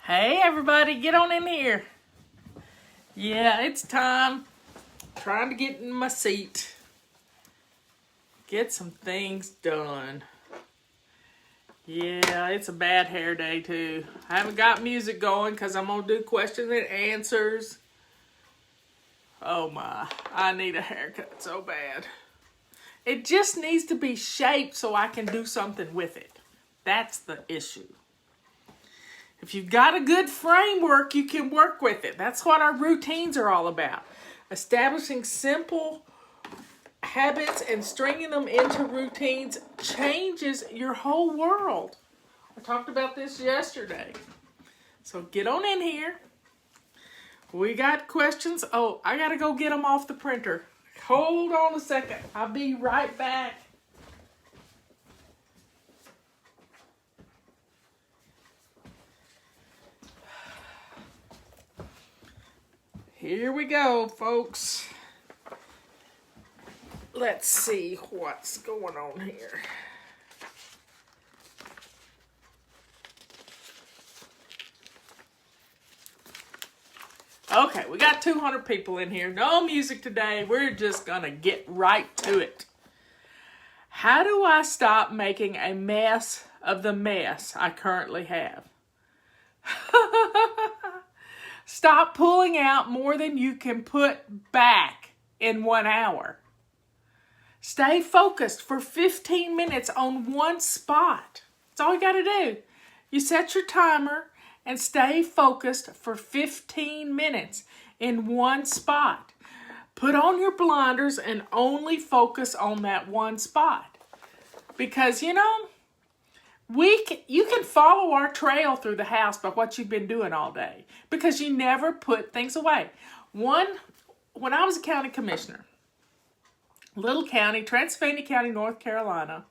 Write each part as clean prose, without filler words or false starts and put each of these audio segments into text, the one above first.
Hey everybody, get on in here. Yeah, it's time. Trying to get in my seat. Get some things done. Yeah, it's a bad hair day too. I haven't got music going because I'm going to do questions and answers. Oh my, I need a haircut so bad. It just needs to be shaped so I can do something with it. That's the issue. If you've got a good framework, you can work with it. That's what our routines are all about. Establishing simple habits and stringing them into routines changes your whole world. I talked about this yesterday. So get on in here. We got questions. Oh, I got to go get them off the printer. Hold on a second. I'll be right back. Here we go, folks. Let's see what's going on here. Okay, we got 200 people in here. No music today. We're just going to get right to it. How do I stop making a mess of the mess I currently have? Stop pulling out more than you can put back in 1 hour. Stay focused for 15 minutes on one spot. That's all you got to do. You set your timer and stay focused for 15 minutes in one spot. Put on your blinders and only focus on that one spot. Because, you can follow our trail through the house by what you've been doing all day. Because you never put things away. When I was a county commissioner, little county, Transylvania County, North Carolina.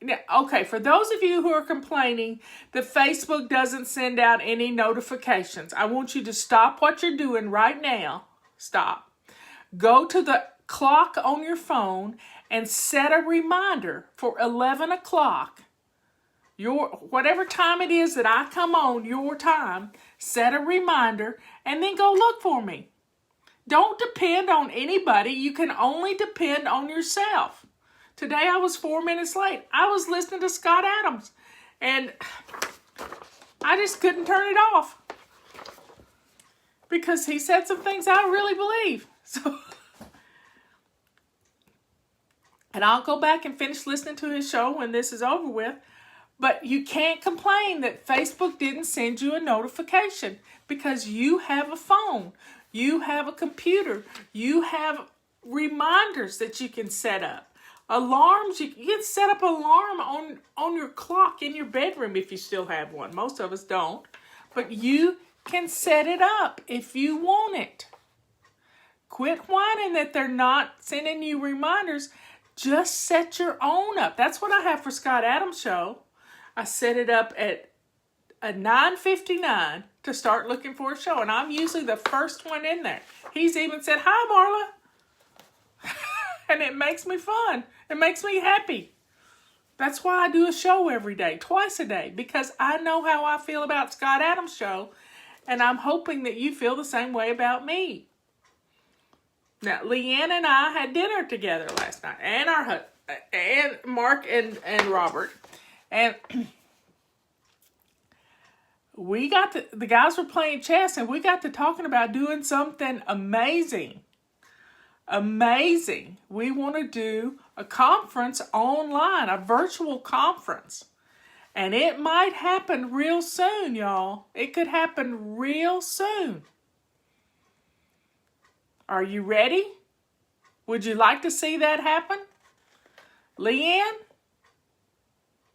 Now, okay, for those of you who are complaining that Facebook doesn't send out any notifications, I want you to stop what you're doing right now. Stop. Go to the clock on your phone and set a reminder for 11 o'clock. Whatever time it is that I come on, your time, set a reminder and then go look for me. Don't depend on anybody. You can only depend on yourself. Today I was 4 minutes late. I was listening to Scott Adams and I just couldn't turn it off because he said some things I really believe. And I'll go back and finish listening to his show when this is over with. But you can't complain that Facebook didn't send you a notification because you have a phone. You have a computer. You have reminders that you can set up. Alarms. You can set up an alarm on your clock in your bedroom if you still have one. Most of us don't. But you can set it up if you want it. Quit whining that they're not sending you reminders. Just set your own up. That's what I have for Scott Adams' show. I set it up at 9:59 to start looking for a show. And I'm usually the first one in there. He's even said, "Hi, Marla." And it makes me fun. It makes me happy. That's why I do a show every day, twice a day. Because I know how I feel about Scott Adams' show. And I'm hoping that you feel the same way about me. Now, Leanne and I had dinner together last night. And Mark and Robert. And the guys were playing chess and we got to talking about doing something amazing. Amazing. We want to do a conference online, a virtual conference. And it might happen real soon, y'all. It could happen real soon. Are you ready? Would you like to see that happen? Leanne?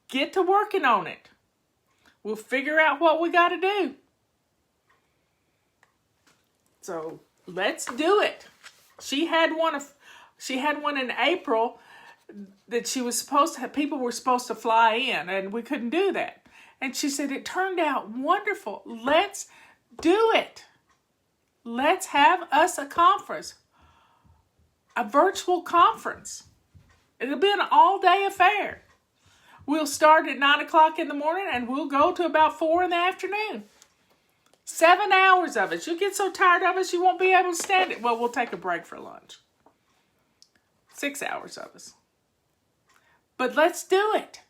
Get to working on it. We'll figure out what we got to do. So let's do it. She had one in April that she was supposed to have. People were supposed to fly in, and we couldn't do that. And she said it turned out wonderful. Let's do it. Let's have us a conference, a virtual conference. It'll be an all-day affair. We'll start at 9 o'clock in the morning and we'll go to about 4 in the afternoon. 7 hours of it. You'll get so tired of us you won't be able to stand it. Well, we'll take a break for lunch. 6 hours of us. But let's do it.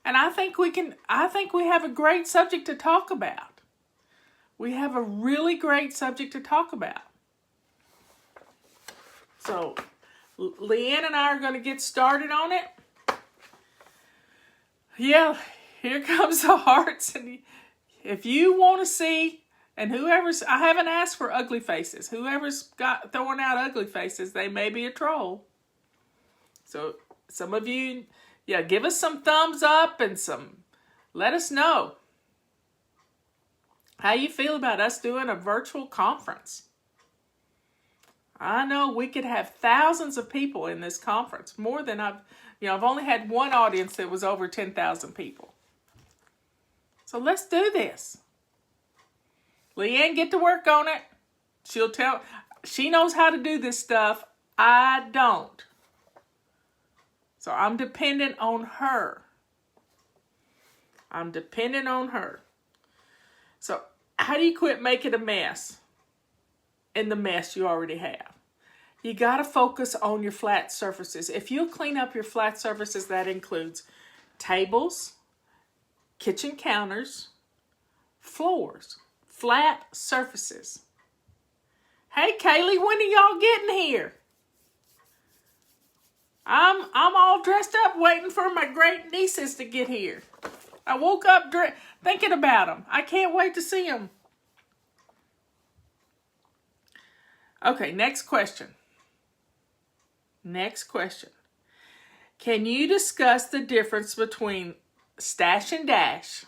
And I think we have a great subject to talk about. We have a really great subject to talk about. So, Leanne and I are going to get started on it. Yeah, here comes the hearts. And if you want to see, and I haven't asked for ugly faces. Whoever's got throwing out ugly faces, they may be a troll. So, some of you, give us some thumbs up and let us know how you feel about us doing a virtual conference. I know we could have thousands of people in this conference, more than I've only had one audience that was over 10,000 people. So let's do this. Leanne, get to work on it. She knows how to do this stuff. I don't. So I'm dependent on her. So how do you quit making a mess in the mess you already have? You got to focus on your flat surfaces. If you'll clean up your flat surfaces, that includes tables, kitchen counters, floors, flat surfaces. Hey, Kaylee, when are y'all getting here? I'm all dressed up waiting for my great nieces to get here. I woke up thinking about them. I can't wait to see them. Okay, next question. Can you discuss the difference between stash and dash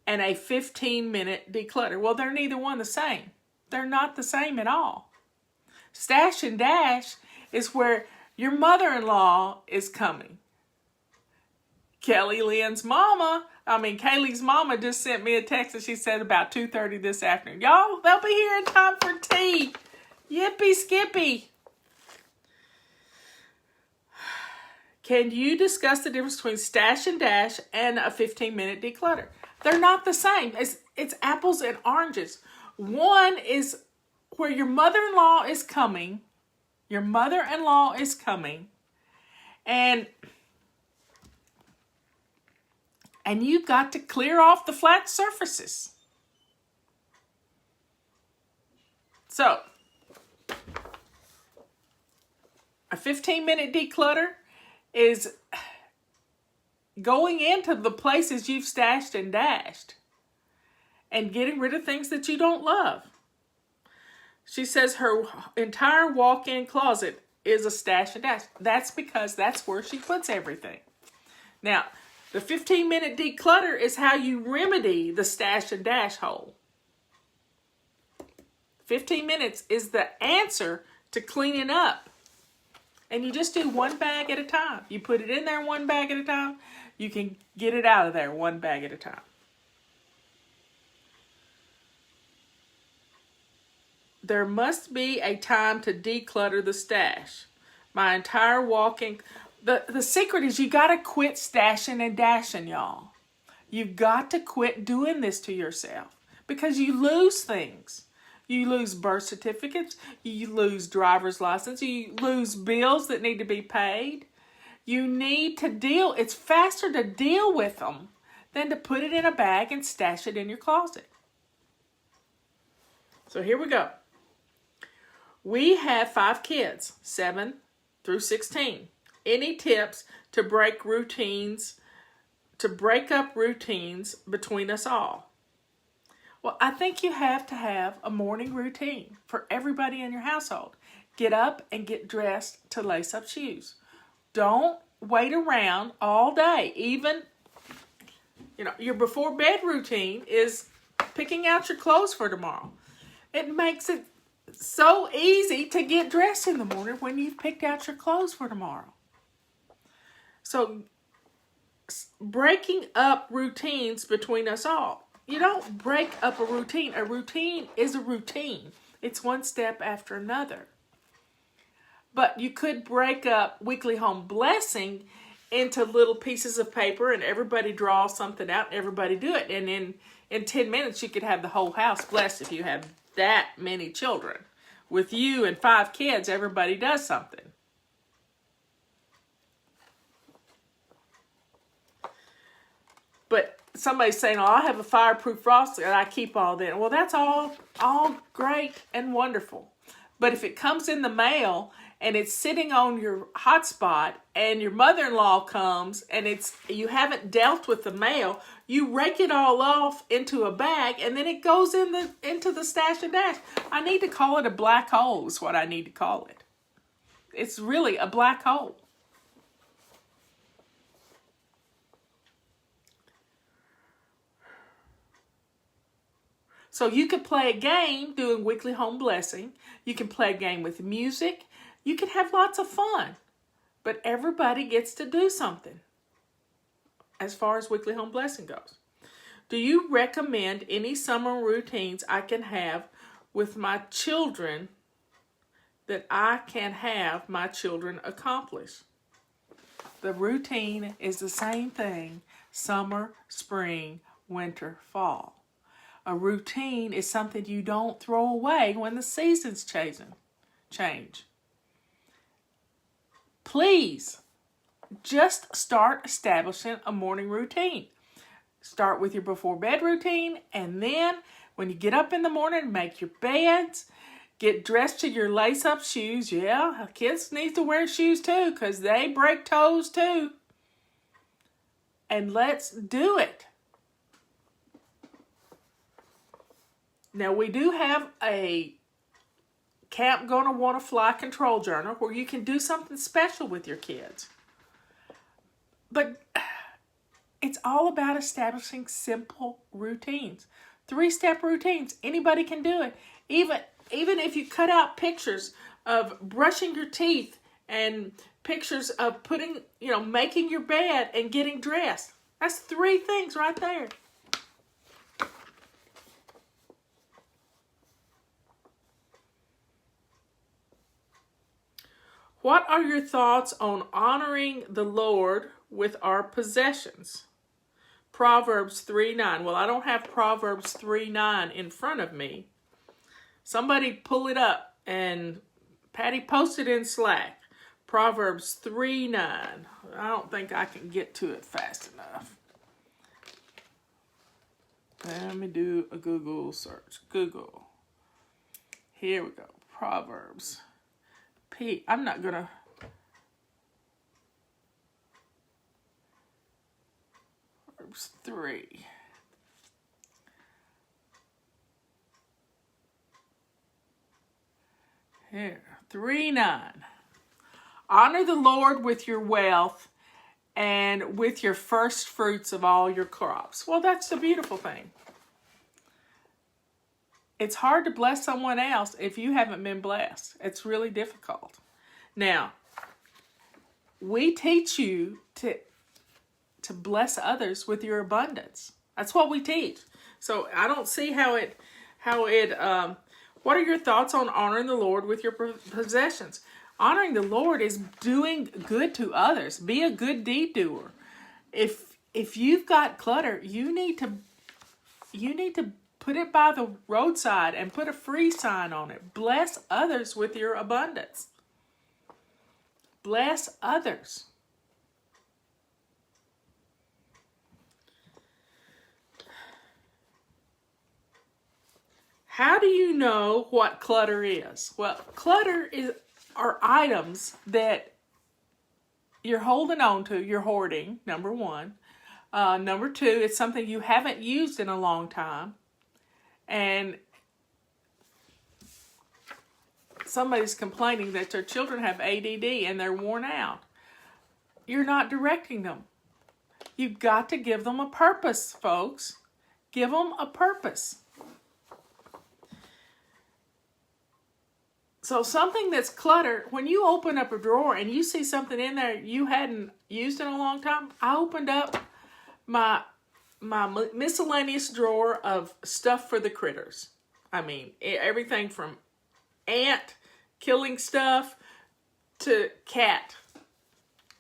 and a 15-minute declutter? Well, they're neither one the same. They're not the same at all. Stash and dash is where your mother-in-law is coming. Kaylee's mama just sent me a text and she said about 2:30 this afternoon. Y'all, they'll be here in time for tea. Yippee skippy. Can you discuss the difference between stash and dash and a 15-minute declutter? They're not the same. It's apples and oranges. One is where your mother-in-law is coming. And you've got to clear off the flat surfaces. So, a 15-minute declutter is going into the places you've stashed and dashed and getting rid of things that you don't love. She says her entire walk-in closet is a stash and dash. That's because that's where she puts everything. Now, the 15-minute declutter is how you remedy the stash and dash hole. 15 minutes is the answer to cleaning up. And you just do one bag at a time. You put it in there one bag at a time. You can get it out of there one bag at a time. There must be a time to declutter the stash. My entire walking... The secret is you got to quit stashing and dashing, y'all. You've got to quit doing this to yourself because you lose things. You lose birth certificates. You lose driver's license. You lose bills that need to be paid. You need to deal. It's faster to deal with them than to put it in a bag and stash it in your closet. So here we go. We have 5 kids, 7 through 16. Any tips to break up routines between us all? Well, I think you have to have a morning routine for everybody in your household. Get up and get dressed to lace up shoes. Don't wait around all day. Even, your before bed routine is picking out your clothes for tomorrow. It makes it so easy to get dressed in the morning when you've picked out your clothes for tomorrow. So, breaking up routines between us all. You don't break up a routine. A routine is a routine. It's one step after another. But you could break up weekly home blessing into little pieces of paper, and everybody draw something out and everybody do it. And in 10 minutes, you could have the whole house blessed if you have that many children. With you and 5 kids, everybody does something. But somebody's saying, oh, I have a fireproof frosty and I keep all that. Well, that's all great and wonderful. But if it comes in the mail and it's sitting on your hotspot and your mother-in-law comes and you haven't dealt with the mail, you rake it all off into a bag and then it goes into the stash and dash. I need to call it a black hole is what I need to call it. It's really a black hole. So you could play a game doing weekly home blessing. You can play a game with music. You can have lots of fun. But everybody gets to do something as far as weekly home blessing goes. Do you recommend any summer routines I can have with my children that I can have my children accomplish? The routine is the same thing, summer, spring, winter, fall. A routine is something you don't throw away when the seasons change. Please, just start establishing a morning routine. Start with your before bed routine, and then when you get up in the morning, make your beds, get dressed to your lace-up shoes. Yeah, kids need to wear shoes too because they break toes too. And let's do it. Now, we do have a Camp Gonna Wanna Fly control journal where you can do something special with your kids. But it's all about establishing simple routines. 3-step routines. Anybody can do it. Even if you cut out pictures of brushing your teeth and pictures of making your bed and getting dressed. That's 3 things right there. What are your thoughts on honoring the Lord with our possessions? Proverbs 3:9. Well, I don't have Proverbs 3:9 in front of me. Somebody pull it up and Patty posted in Slack. Proverbs 3:9. I don't think I can get to it fast enough. Let me do a Google search. Google. Here we go. Proverbs. I'm not going to... Proverbs 3. Here. 3:9. Honor the Lord with your wealth and with your first fruits of all your crops. Well, that's the beautiful thing. It's hard to bless someone else if you haven't been blessed. It's really difficult. Now, we teach you to bless others with your abundance. That's what we teach. So I don't see what are your thoughts on honoring the Lord with your possessions? Honoring the Lord is doing good to others. Be a good deed doer. If you've got clutter, you need to put it by the roadside and put a free sign on it. Bless others with your abundance. Bless others. How do you know what clutter is? Well, clutter are items that you're holding on to, you're hoarding, number 1. Number 2, it's something you haven't used in a long time. And somebody's complaining that their children have ADD and they're worn out. You're not directing them. You've got to give them a purpose, folks. Give them a purpose. So something that's cluttered, when you open up a drawer and you see something in there you hadn't used in a long time, I opened up my miscellaneous drawer of stuff for the critters. I mean, everything from ant killing stuff to cat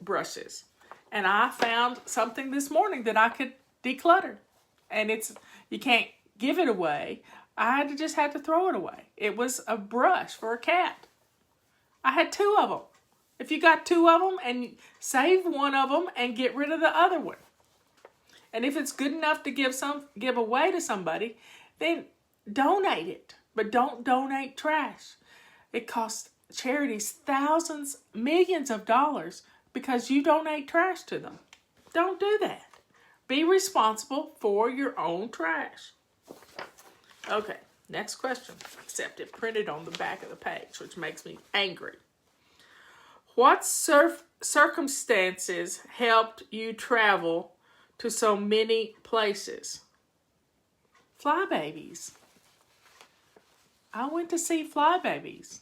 brushes. And I found something this morning that I could declutter. And you can't give it away. I just had to throw it away. It was a brush for a cat. I had 2 of them. If you got 2 of them, and save one of them and get rid of the other one. And if it's good enough to give away to somebody, then donate it. But don't donate trash. It costs charities thousands, millions of dollars because you donate trash to them. Don't do that. Be responsible for your own trash. Okay, next question. Except it printed on the back of the page, which makes me angry. What circumstances helped you travel to so many places? Flybabies. I went to see flybabies.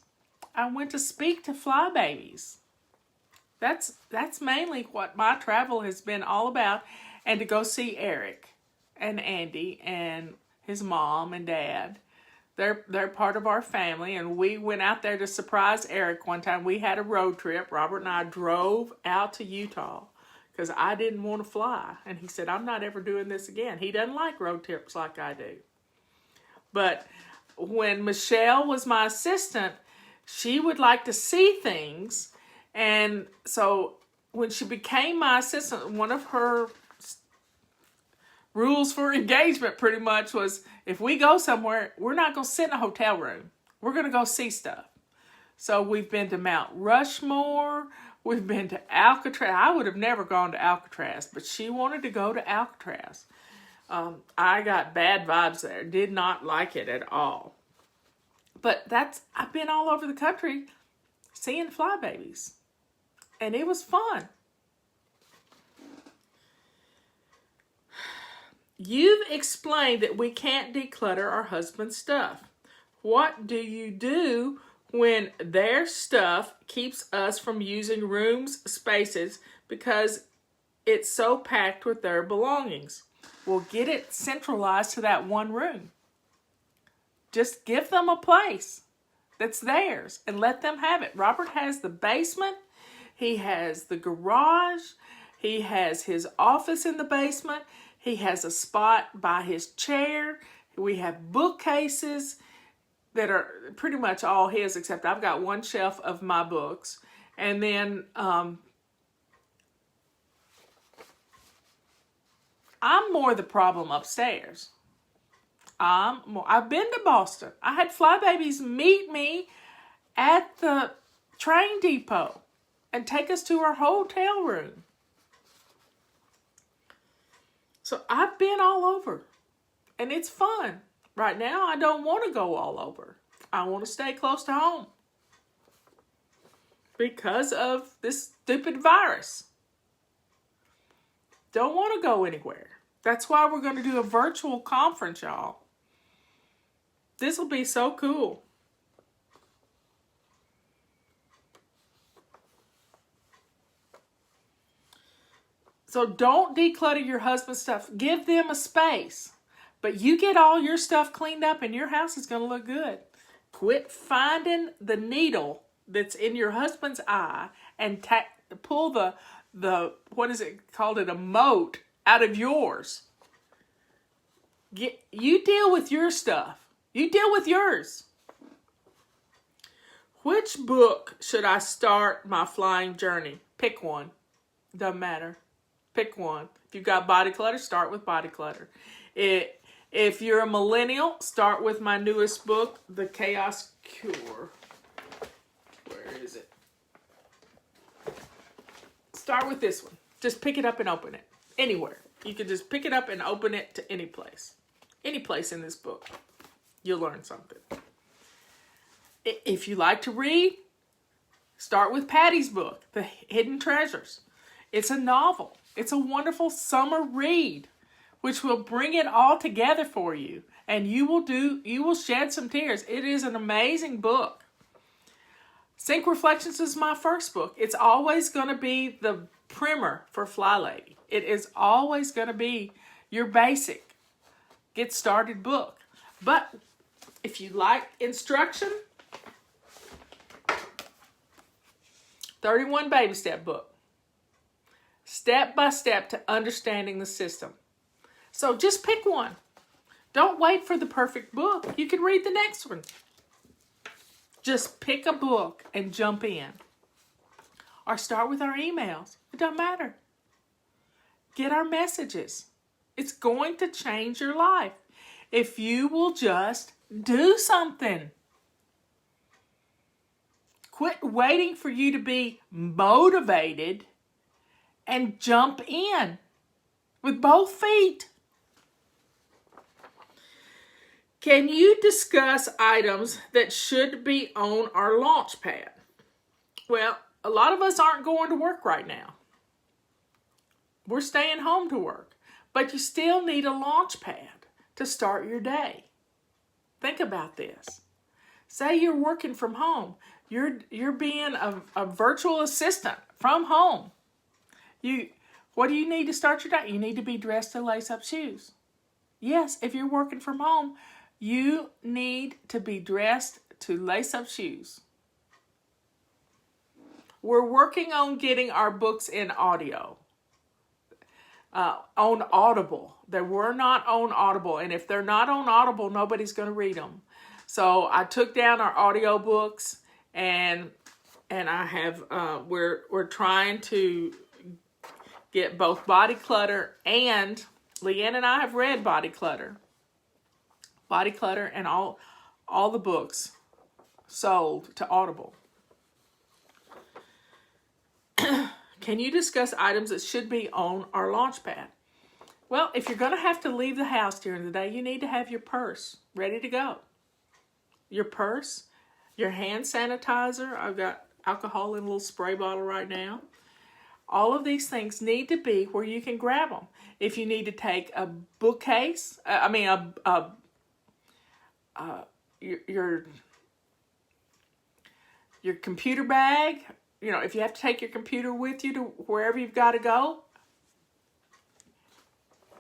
I went to speak to flybabies. That's mainly what my travel has been all about. And to go see Eric and Andy and his mom and dad. They're part of our family, and we went out there to surprise Eric one time. We had a road trip. Robert and I drove out to Utah because I didn't want to fly. And he said, I'm not ever doing this again. He doesn't like road trips like I do. But when Michelle was my assistant, she would like to see things. And so when she became my assistant, one of her rules for engagement pretty much was, if we go somewhere, we're not going to sit in a hotel room. We're going to go see stuff. So we've been to Mount Rushmore. We've been to Alcatraz. I would have never gone to Alcatraz, but she wanted to go to Alcatraz. I got bad vibes there. Did not like it at all. But I've been all over the country seeing flybabies. And it was fun. You've explained that we can't declutter our husband's stuff. What do you do when their stuff keeps us from using rooms, spaces, because it's so packed with their belongings? Well, get it centralized to that one room. Just give them a place that's theirs and let them have it. Robert has the basement. He has the garage. He has his office in the basement. He has a spot by his chair. We have bookcases that are pretty much all his, except I've got one shelf of my books. And then I'm more the problem upstairs. I've been to Boston. I had flybabies meet me at the train depot and take us to our hotel room. So I've been all over, and it's fun. Right now, I don't want to go all over. I want to stay close to home because of this stupid virus. Don't want to go anywhere. That's why we're going to do a virtual conference, y'all. This will be so cool. So don't declutter your husband's stuff. Give them a space. But you get all your stuff cleaned up and your house is going to look good. Quit finding the needle that's in your husband's eye and pull the what is it called, a mote out of yours. You deal with your stuff. You deal with yours. Which book should I start my flying journey? Pick one. Doesn't matter. Pick one. If you've got body clutter, start with body clutter. If you're a millennial, start with my newest book, The Chaos Cure. Where is it? Start with this one. Just pick it up and open it. Anywhere. You can just pick it up and open it to any place. Any place in this book. You'll learn something. If you like to read, start with Patty's book, The Hidden Treasures. It's a novel. It's a wonderful summer read, which will bring it all together for you. And you will shed some tears. It is an amazing book. Sync Reflections is my first book. It's always going to be the primer for Fly Lady. It is always going to be your basic get started book. But if you like instruction, 31 Baby Step book. step by step to understanding the system. So just pick one. Don't wait for the perfect book. You can read the next one. Just pick a book and jump in. Or start with our emails. It doesn't matter. Get our messages. It's going to change your life if you will just do something. Quit waiting for you to be motivated and jump in with both feet. Can you discuss items that should be on our launch pad? Well, a lot of us aren't going to work right now. We're staying home to work. But you still need a launch pad to start your day. Think about this. Say you're working from home. You're being a virtual assistant from home. What do you need to start your day? You need to be dressed to lace up shoes. Yes, if you're working from home, you need to be dressed to lace up shoes. We're working on getting our books in audio. On Audible. They were not on Audible. And if they're not on Audible, nobody's going to read them. So I took down our audio books and I have, we're trying to get both Body Clutter and Leanne and I have read Body Clutter. Body Clutter and all the books sold to Audible. Can you discuss items that should be on our launch pad? Well, if you're going to have to leave the house during the day, you need to have your purse ready to go. Your purse, your hand sanitizer. I've got alcohol in a little spray bottle right now. All of these things need to be where you can grab them. If you need to take a bookcase, your computer bag. If you have to take your computer with you to wherever you've got to go,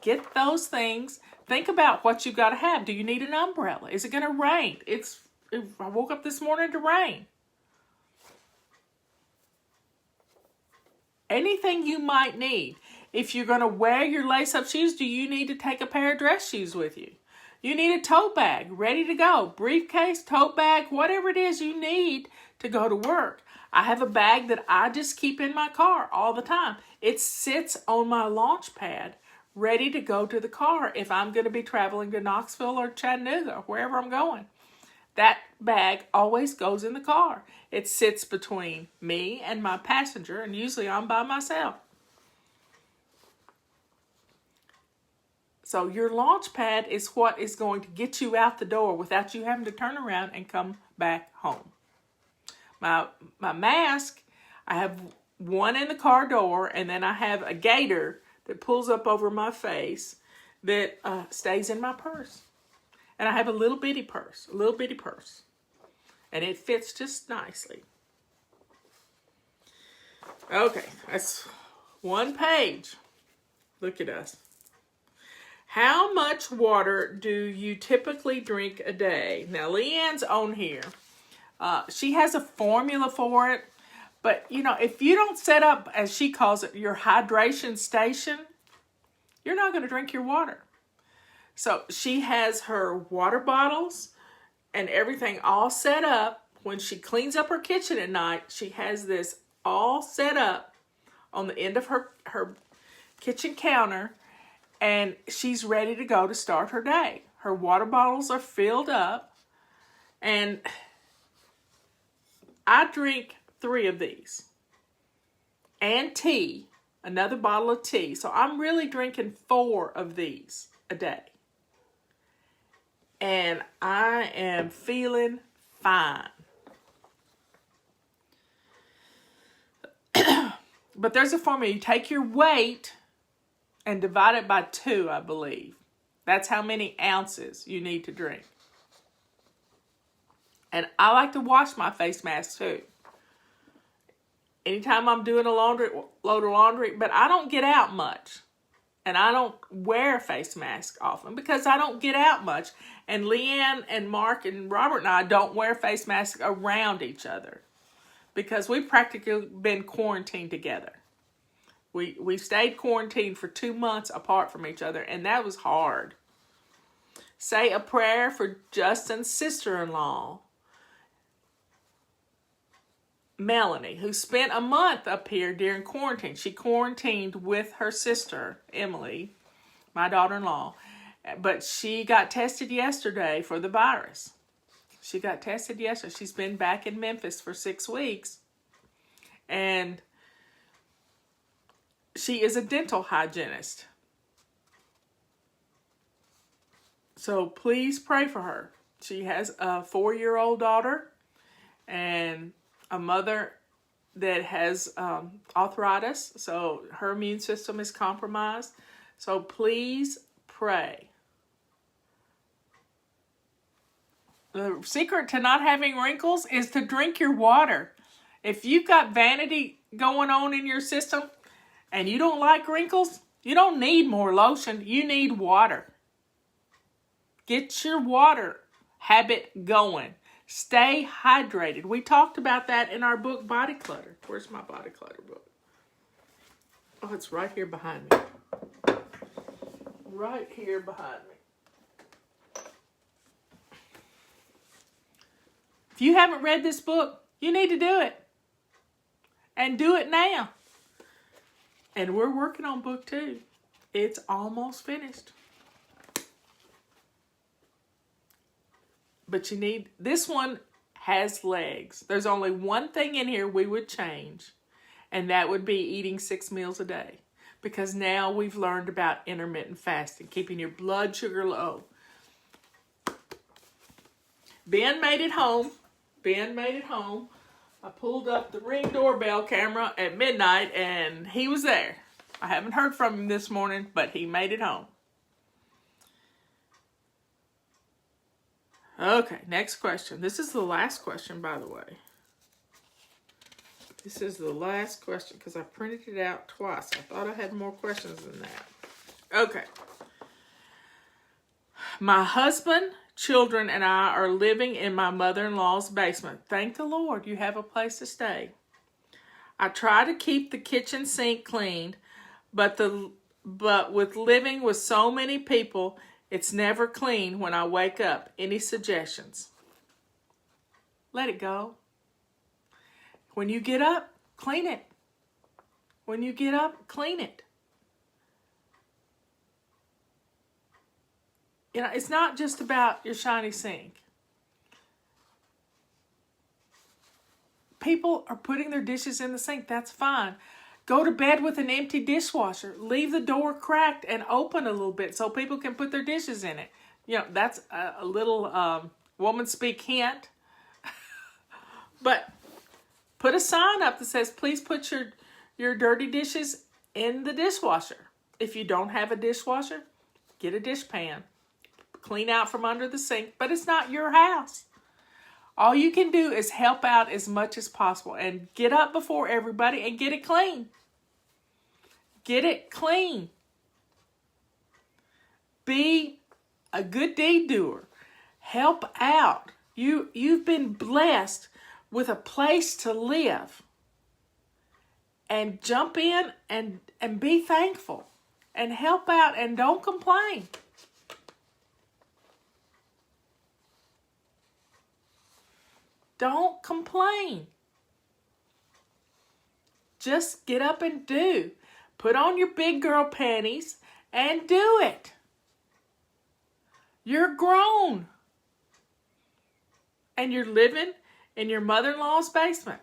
get those things. Think about what you've got to have. Do you need an umbrella? Is it going to rain? I woke up this morning to rain. Anything you might need. If you're going to wear your lace-up shoes, do you need to take a pair of dress shoes with you? You need a tote bag ready to go. Briefcase, tote bag, whatever it is you need to go to work. I have a bag that I just keep in my car all the time. It sits on my launch pad, ready to go to the car if I'm going to be traveling to Knoxville or Chattanooga, wherever I'm going. That bag always goes in the car. It sits between me and my passenger, and usually I'm by myself. So your launch pad is what is going to get you out the door without you having to turn around and come back home. My mask, I have one in the car door, and then I have a gaiter that pulls up over my face that stays in my purse. And I have a little bitty purse. And it fits just nicely. Okay, that's one page. Look at us. How much water do you typically drink a day? Now, Leanne's on here. She has a formula for it. But, if you don't set up, as she calls it, your hydration station, you're not going to drink your water. So she has her water bottles and everything all set up. When she cleans up her kitchen at night, she has this all set up on the end of her kitchen counter, and she's ready to go to start her day. Her water bottles are filled up, and I drink 3 of these. And tea, another bottle of tea. So I'm really drinking 4 of these a day. And I am feeling fine. But there's a formula. You take your weight and divide it by 2, I believe. That's how many ounces you need to drink. And I like to wash my face mask too. Anytime I'm doing a load of laundry, but I don't get out much. And I don't wear a face mask often because I don't get out much. And Leanne and Mark and Robert and I don't wear face masks around each other because we've practically been quarantined together. We stayed quarantined for 2 months apart from each other, and that was hard. Say a prayer for Justin's sister-in-law, Melanie, who spent a month up here during quarantine. She quarantined with her sister, Emily, my daughter-in-law, but she got tested yesterday for the virus. She got tested yesterday. She's been back in Memphis for 6 weeks, and she is a dental hygienist. So please pray for her. She has a 4-year-old daughter and a mother that has arthritis, so her immune system is compromised. So please pray. The secret to not having wrinkles is to drink your water. If you've got vanity going on in your system and you don't like wrinkles, you don't need more lotion. You need water. Get your water habit going. Stay hydrated. We talked about that in our book, Body Clutter. Where's my Body Clutter book? Oh, it's right here behind me. Right here behind me. If you haven't read this book, you need to do it. And do it now. And we're working on book 2. It's almost finished. But you need, this one has legs. There's only one thing in here we would change, and that would be eating 6 meals a day. Because now we've learned about intermittent fasting, keeping your blood sugar low. Ben made it home. I pulled up the Ring doorbell camera at midnight, and he was there. I haven't heard from him this morning, but he made it home. Okay, next question. This is the last question, by the way. This is the last question because I printed it out twice. I thought I had more questions than that. Okay. My husband, children, and I are living in my mother-in-law's basement. Thank the Lord you have a place to stay. I try to keep the kitchen sink cleaned, but with living with so many people, it's never clean when I wake up. Any suggestions? Let it go. When you get up, clean it. When you get up, clean it. You know, it's not just about your shiny sink. People are putting their dishes in the sink. That's fine. Go to bed with an empty dishwasher. Leave the door cracked and open a little bit so people can put their dishes in it. You know, that's a little woman speak hint. But put a sign up that says, please put your dirty dishes in the dishwasher. If you don't have a dishwasher, get a dishpan. Clean out from under the sink, but it's not your house. All you can do is help out as much as possible and get up before everybody and get it clean. Get it clean. Be a good deed doer. Help out. You've been blessed with a place to live. And jump in and be thankful. And help out and don't complain. Don't complain. Just get up and do. Put on your big girl panties and do it. You're grown. And you're living in your mother-in-law's basement.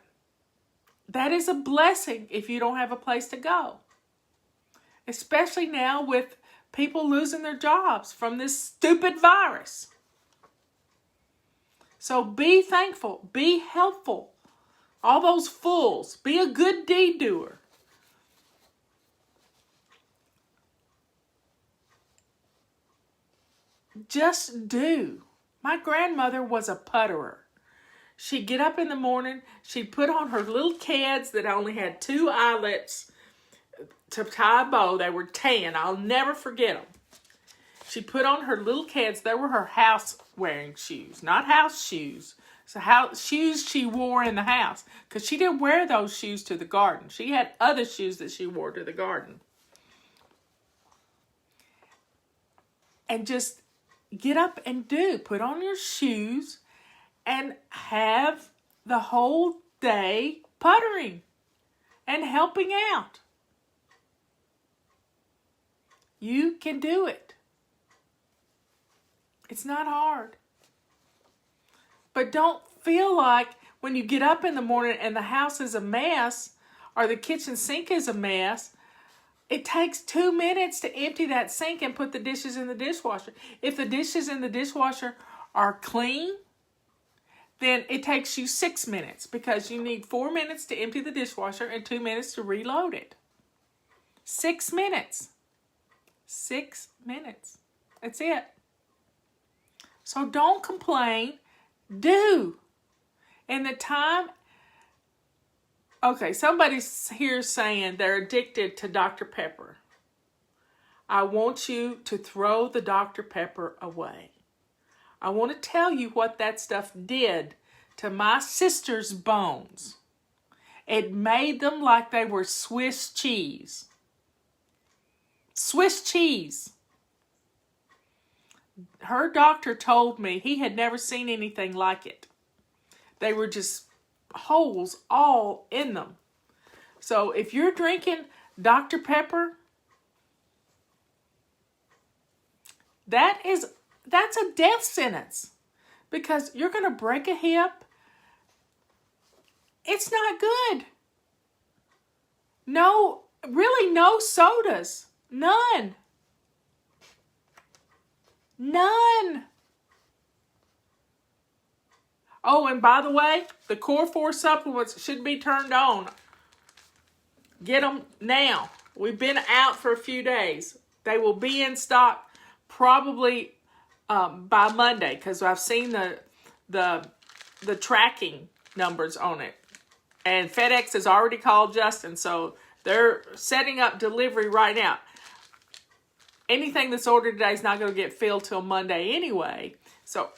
That is a blessing if you don't have a place to go. Especially now with people losing their jobs from this stupid virus. So be thankful. Be helpful. All those fools. Be a good deed doer. Just do. My grandmother was a putterer. She'd get up in the morning. She'd put on her little kids that only had 2 eyelets to tie a bow. They were tan. I'll never forget them. She put on her little kids. They were her house-wearing shoes, not house shoes. So how shoes she wore in the house, because she didn't wear those shoes to the garden. She had other shoes that she wore to the garden. And just get up and put on your shoes and have the whole day puttering and helping out. You can do it. It's not hard. But don't feel like when you get up in the morning and the house is a mess or the kitchen sink is a mess, it takes 2 minutes to empty that sink and put the dishes in the dishwasher. If the dishes in the dishwasher are clean, then it takes you 6 minutes because you need 4 minutes to empty the dishwasher and 2 minutes to reload it. 6 minutes. 6 minutes. That's it. So don't complain. Do. And the time... Okay, somebody's here saying they're addicted to Dr. Pepper. I want you to throw the Dr. Pepper away. I want to tell you what that stuff did to my sister's bones. It made them like they were Swiss cheese. Swiss cheese. Her doctor told me he had never seen anything like it. They were just holes all in them. So if you're drinking Dr. Pepper, that's a death sentence because you're going to break a hip. It's not good. No, really no sodas. None. None. Oh, and by the way, the Core 4 supplements should be turned on. Get them now. We've been out for a few days. They will be in stock probably by Monday because I've seen the tracking numbers on it. And FedEx has already called Justin, so they're setting up delivery right now. Anything that's ordered today is not going to get filled till Monday anyway. So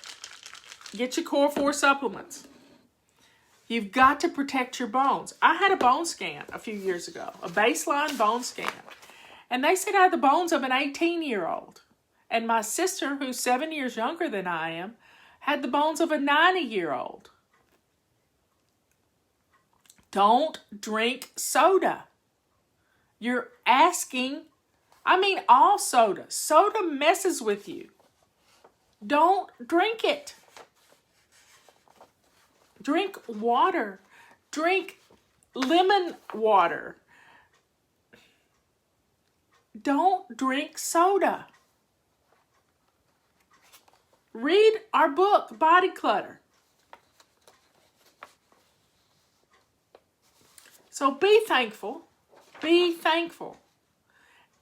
get your Core 4 supplements. You've got to protect your bones. I had a bone scan a few years ago, a baseline bone scan. And they said I had the bones of an 18-year-old. And my sister, who's 7 years younger than I am, had the bones of a 90-year-old. Don't drink soda. You're asking, all soda. Soda messes with you. Don't drink it. Drink water. Drink lemon water. Don't drink soda. Read our book, Body Clutter. So be thankful. Be thankful.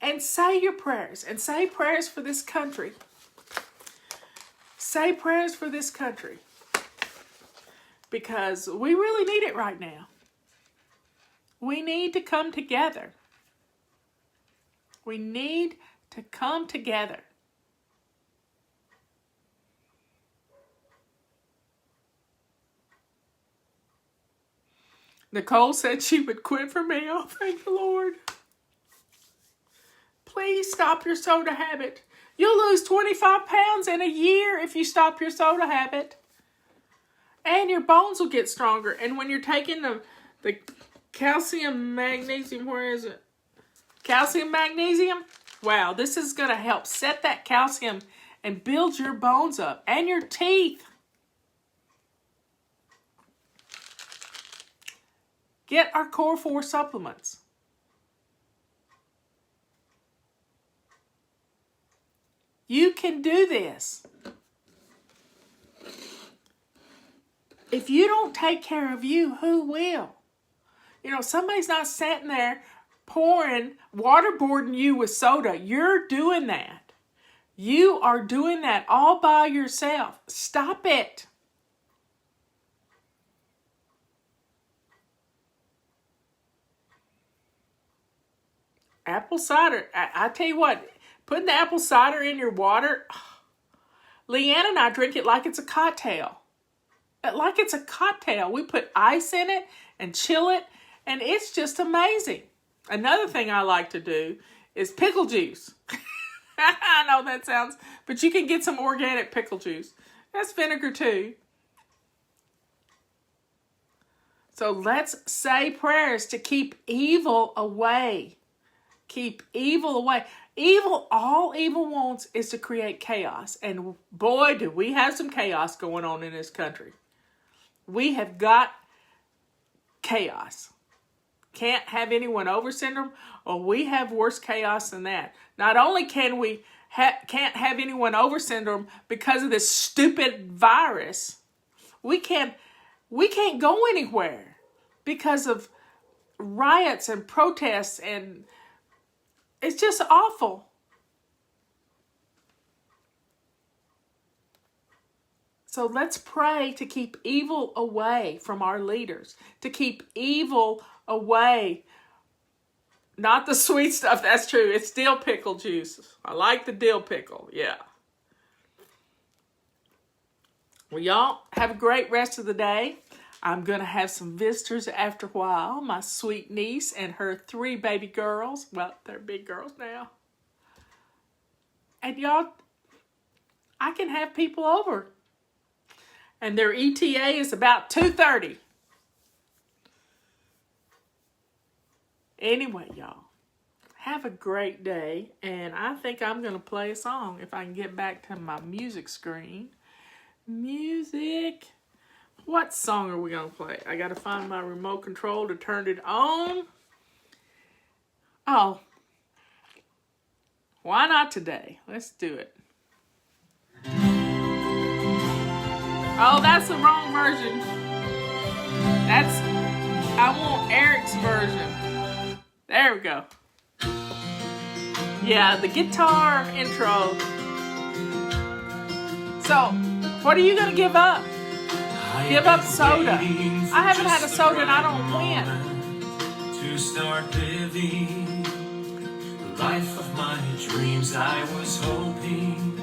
And say your prayers. And say prayers for this country. Say prayers for this country. Because we really need it right now. We need to come together. We need to come together. Nicole said she would quit for me. Oh, thank the Lord. Please stop your soda habit. You'll lose 25 pounds in a year if you stop your soda habit. And your bones will get stronger. And when you're taking the calcium, magnesium, where is it? Calcium, magnesium. Wow, this is going to help set that calcium and build your bones up. And your teeth. Get our Core 4 supplements. You can do this. If you don't take care of you, who will? Somebody's not sitting there waterboarding you with soda. You're doing that. You are doing that all by yourself. Stop it. Apple cider. I tell you what, putting the apple cider in your water, Leanne and I drink it like it's a cocktail. like it's a cocktail. We put ice in it and chill it, and it's just amazing. Another thing I like to do is pickle juice. I know that sounds, but you can get some organic pickle juice. That's vinegar too. So let's say prayers to keep evil away. Keep evil away. All evil wants is to create chaos. And boy, do we have some chaos going on in this country. We have got chaos. Can't have anyone over syndrome, or we have worse chaos than that. Not only can we can't have anyone over syndrome because of this stupid virus, we can't go anywhere because of riots and protests, and it's just awful. So let's pray to keep evil away from our leaders, to keep evil away. Not the sweet stuff, that's true. It's dill pickle juice. I like the dill pickle, yeah. Well, y'all have a great rest of the day. I'm going to have some visitors after a while. My sweet niece and her 3 baby girls. Well, they're big girls now. And y'all, I can have people over. And their ETA is about 2:30. Anyway, y'all, have a great day. And I think I'm going to play a song if I can get back to my music screen. Music. What song are we going to play? I got to find my remote control to turn it on. Oh. Why not today? Let's do it. Oh, that's the wrong version. I want Eric's version. There we go. Yeah, the guitar intro. So, what are you going to give up? Give up soda. I haven't had a soda and I don't win. To start living the life of my dreams, I was hoping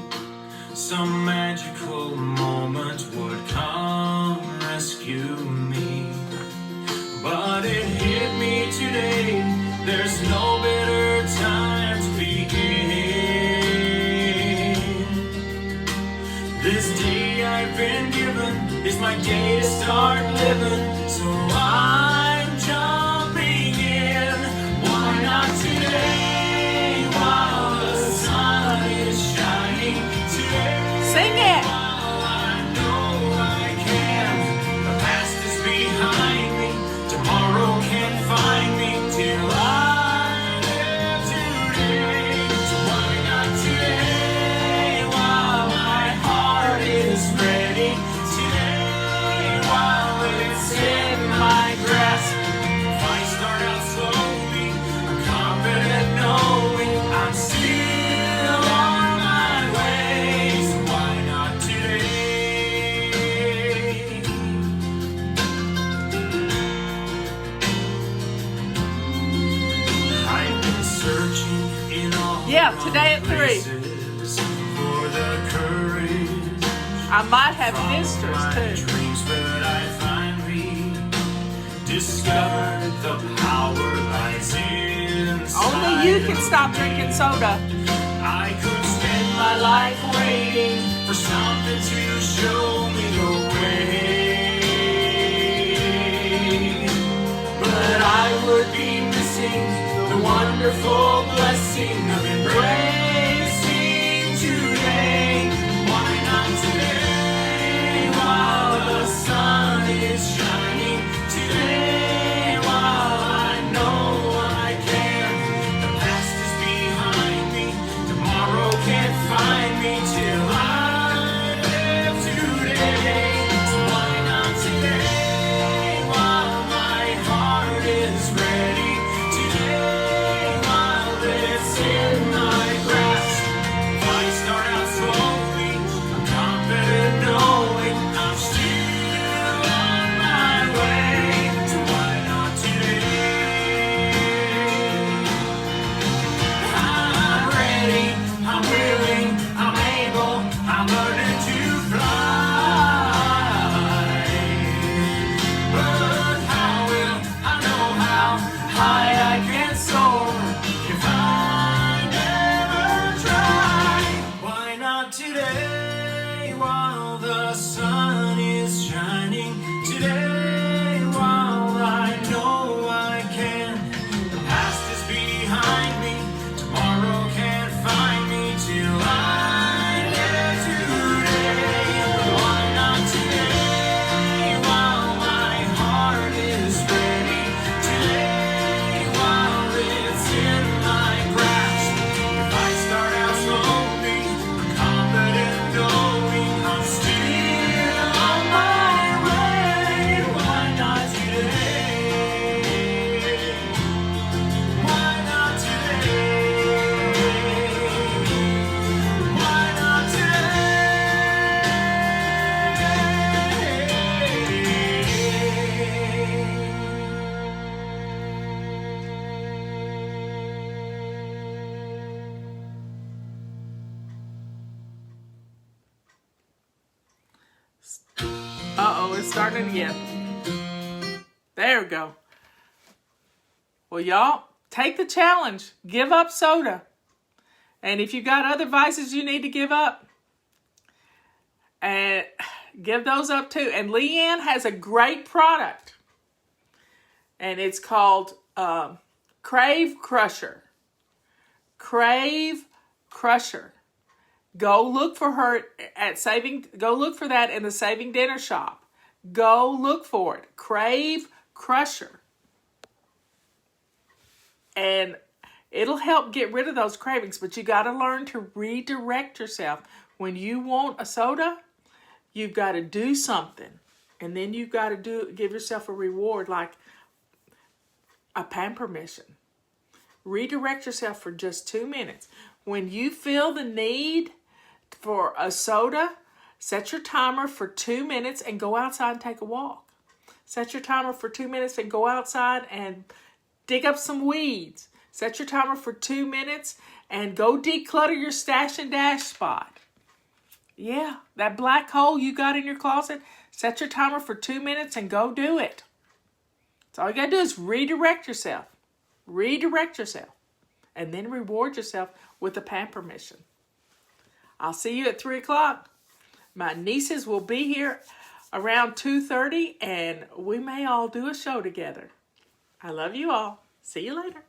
some magical moment would come rescue me. But it hit me today, there's no better time to begin. This day I've been given is my day to start living, so I'm jumping in. Why not today, while the sun is shining today? Sing it! While I know I can, the past is behind me, tomorrow can't find me till I live today. So why not today, while my heart is ready? In my grasp, if I start out slowly, I'm confident knowing I'm still on my way. So why not today? I've been searching in all today at 3 for the courage. I might have visitors too. Dreams, but I discovered the power lies inside. Only you can stop drinking soda. I could spend my life waiting for something to show me the way, but I would be missing the wonderful blessing of embracing today. Why not today, while the sun is shining? Today, while I know I can, the past is behind me, tomorrow can't find me till I live today. So why not today, while my heart is ready? Today, while it's in we're starting again. There we go. Well, y'all, take the challenge. Give up soda. And if you've got other vices you need to give up, and give those up too. And Leanne has a great product. And it's called Crave Crusher. Crave Crusher. Go look for her at go look for that in the Saving Dinner shop. Go look for it. Crave Crusher. And it'll help get rid of those cravings, but you got to learn to redirect yourself. When you want a soda, you've got to do something. And then you've got to give yourself a reward, like a pamper mission. Redirect yourself for just 2 minutes. When you feel the need for a soda, set your timer for 2 minutes and go outside and take a walk. Set your timer for 2 minutes and go outside and dig up some weeds. Set your timer for 2 minutes and go declutter your stash and dash spot. Yeah, that black hole you got in your closet, set your timer for 2 minutes and go do it. So all you got to do is redirect yourself. Redirect yourself. And then reward yourself with a pamper mission. I'll see you at 3 o'clock. My nieces will be here around 2:30, and we may all do a show together. I love you all. See you later.